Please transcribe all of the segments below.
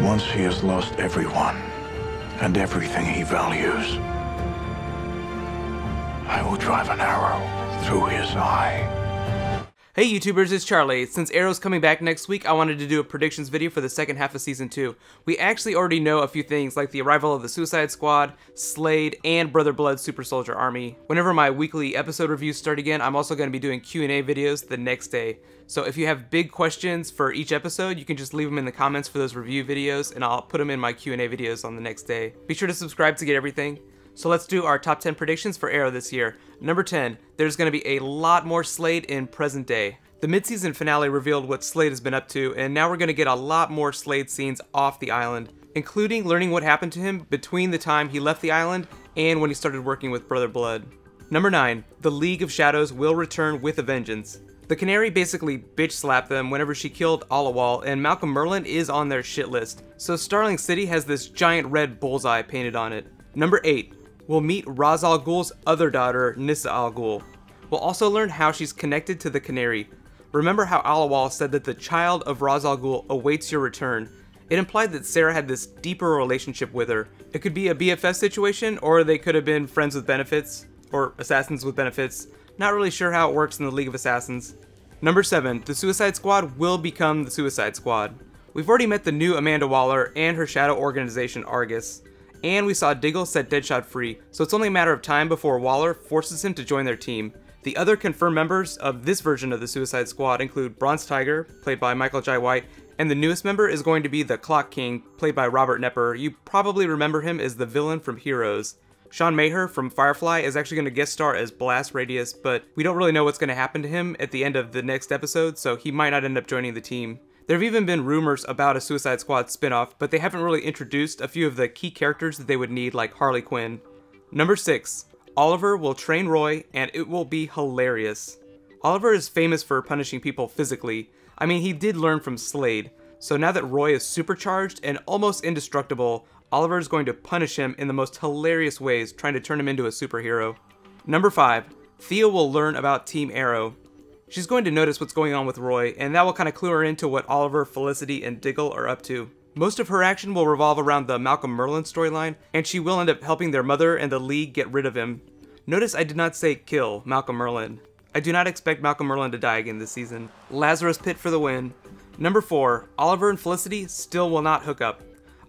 Once he has lost everyone and everything he values, I will drive an arrow through his eye. Hey YouTubers, it's Charlie. Since Arrow's coming back next week, I wanted to do a predictions video for the second half of Season 2. We actually already know a few things, like the arrival of the Suicide Squad, Slade, and Brother Blood's Super Soldier Army. Whenever my weekly episode reviews start again, I'm also going to be doing Q&A videos the next day. So if you have big questions for each episode, you can just leave them in the comments for those review videos, and I'll put them in my Q&A videos on the next day. Be sure to subscribe to get everything. So let's do our top 10 predictions for Arrow this year. Number 10, there's going to be a lot more Slade in present day. The mid-season finale revealed what Slade has been up to, and now we're going to get a lot more Slade scenes off the island, including learning what happened to him between the time he left the island and when he started working with Brother Blood. Number 9, the League of Shadows will return with a vengeance. The Canary basically bitch-slapped them whenever she killed Alawal, and Malcolm Merlyn is on their shit list, so Starling City has this giant red bullseye painted on it. Number 8, we'll meet Ra's al Ghul's other daughter, Nyssa al Ghul. We'll also learn how she's connected to the Canary. Remember how Alawal said that the child of Ra's al Ghul awaits your return? It implied that Sarah had this deeper relationship with her. It could be a BFF situation, or they could have been friends with benefits, or assassins with benefits. Not really sure how it works in the League of Assassins. Number 7, the Suicide Squad will become the Suicide Squad. We've already met the new Amanda Waller and her shadow organization Argus. And we saw Diggle set Deadshot free, so it's only a matter of time before Waller forces him to join their team. The other confirmed members of this version of the Suicide Squad include Bronze Tiger, played by Michael Jai White, and the newest member is going to be the Clock King, played by Robert Knepper. You probably remember him as the villain from Heroes. Sean Maher from Firefly is actually going to guest star as Blast Radius, but we don't really know what's going to happen to him at the end of the next episode, so he might not end up joining the team. There have even been rumors about a Suicide Squad spinoff, but they haven't really introduced a few of the key characters that they would need, like Harley Quinn. Number 6, Oliver will train Roy, and it will be hilarious. Oliver is famous for punishing people physically. I mean, he did learn from Slade, so now that Roy is supercharged and almost indestructible, Oliver is going to punish him in the most hilarious ways, trying to turn him into a superhero. Number 5, Thea will learn about Team Arrow. She's going to notice what's going on with Roy, and that will kind of clue her into what Oliver, Felicity, and Diggle are up to. Most of her action will revolve around the Malcolm Merlyn storyline, and she will end up helping their mother and the League get rid of him. Notice I did not say kill Malcolm Merlyn. I do not expect Malcolm Merlyn to die again this season. Lazarus Pit for the win. Number 4, Oliver and Felicity still will not hook up.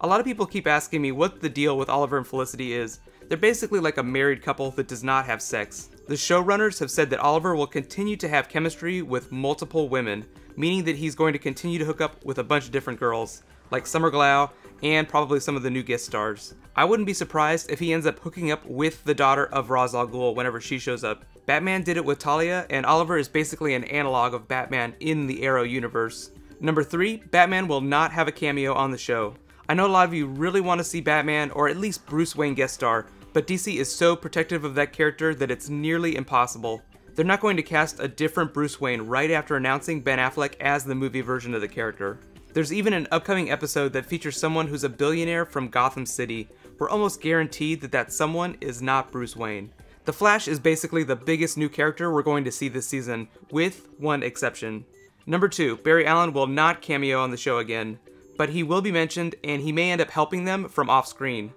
A lot of people keep asking me what the deal with Oliver and Felicity is. They're basically like a married couple that does not have sex. The showrunners have said that Oliver will continue to have chemistry with multiple women, meaning that he's going to continue to hook up with a bunch of different girls, like Summer Glau and probably some of the new guest stars. I wouldn't be surprised if he ends up hooking up with the daughter of Ra's al Ghul whenever she shows up. Batman did it with Talia, and Oliver is basically an analog of Batman in the Arrow universe. Number 3, Batman will not have a cameo on the show. I know a lot of you really want to see Batman, or at least Bruce Wayne guest star, but DC is so protective of that character that it's nearly impossible. They're not going to cast a different Bruce Wayne right after announcing Ben Affleck as the movie version of the character. There's even an upcoming episode that features someone who's a billionaire from Gotham City. We're almost guaranteed that that someone is not Bruce Wayne. The Flash is basically the biggest new character we're going to see this season, with one exception. Number 2, Barry Allen will not cameo on the show again, but he will be mentioned and he may end up helping them from off-screen.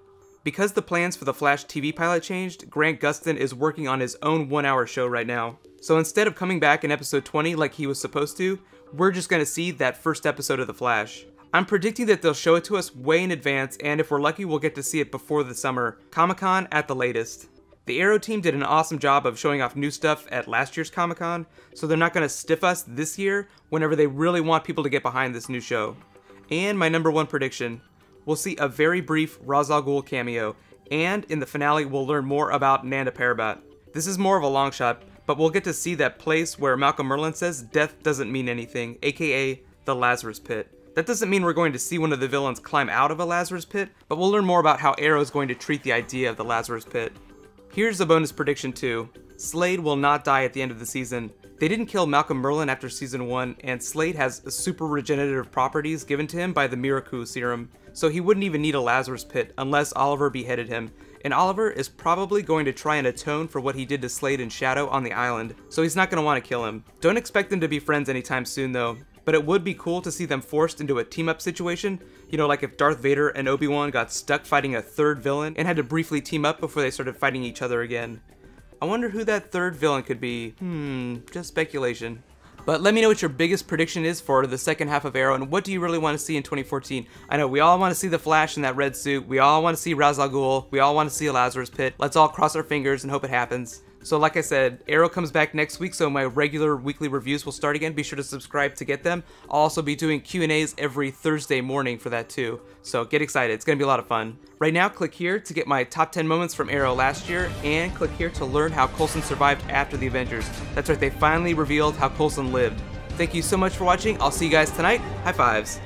Because the plans for the Flash TV pilot changed, Grant Gustin is working on his own 1-hour show right now. So instead of coming back in episode 20 like he was supposed to, we're just going to see that first episode of The Flash. I'm predicting that they'll show it to us way in advance, and if we're lucky we'll get to see it before the summer, Comic-Con at the latest. The Arrow team did an awesome job of showing off new stuff at last year's Comic-Con, so they're not going to stiff us this year whenever they really want people to get behind this new show. And my number 1 prediction, we'll see a very brief Ra's al Ghul cameo, and in the finale we'll learn more about Nanda Parbat. This is more of a long shot, but we'll get to see that place where Malcolm Merlyn says death doesn't mean anything, aka the Lazarus Pit. That doesn't mean we're going to see one of the villains climb out of a Lazarus Pit, but we'll learn more about how Arrow is going to treat the idea of the Lazarus Pit. Here's a bonus prediction too. Slade will not die at the end of the season. They didn't kill Malcolm Merlyn after season 1, and Slade has super regenerative properties given to him by the Miracle Serum, so he wouldn't even need a Lazarus Pit unless Oliver beheaded him. And Oliver is probably going to try and atone for what he did to Slade and Shadow on the island, so he's not going to want to kill him. Don't expect them to be friends anytime soon though. but it would be cool to see them forced into a team-up situation. You know, like if Darth Vader and Obi-Wan got stuck fighting a third villain and had to briefly team up before they started fighting each other again. I wonder who that third villain could be. Just speculation. But let me know what your biggest prediction is for the second half of Arrow, and what do you really want to see in 2014? I know we all want to see the Flash in that red suit, we all want to see Ra's al Ghul, we all want to see a Lazarus Pit. Let's all cross our fingers and hope it happens. So like I said, Arrow comes back next week, so my regular weekly reviews will start again. Be sure to subscribe to get them. I'll also be doing Q&As every Thursday morning for that too. So get excited, it's going to be a lot of fun. Right now, click here to get my top 10 moments from Arrow last year, and click here to learn how Coulson survived after the Avengers. That's right, they finally revealed how Coulson lived. Thank you so much for watching. I'll see you guys tonight. High fives.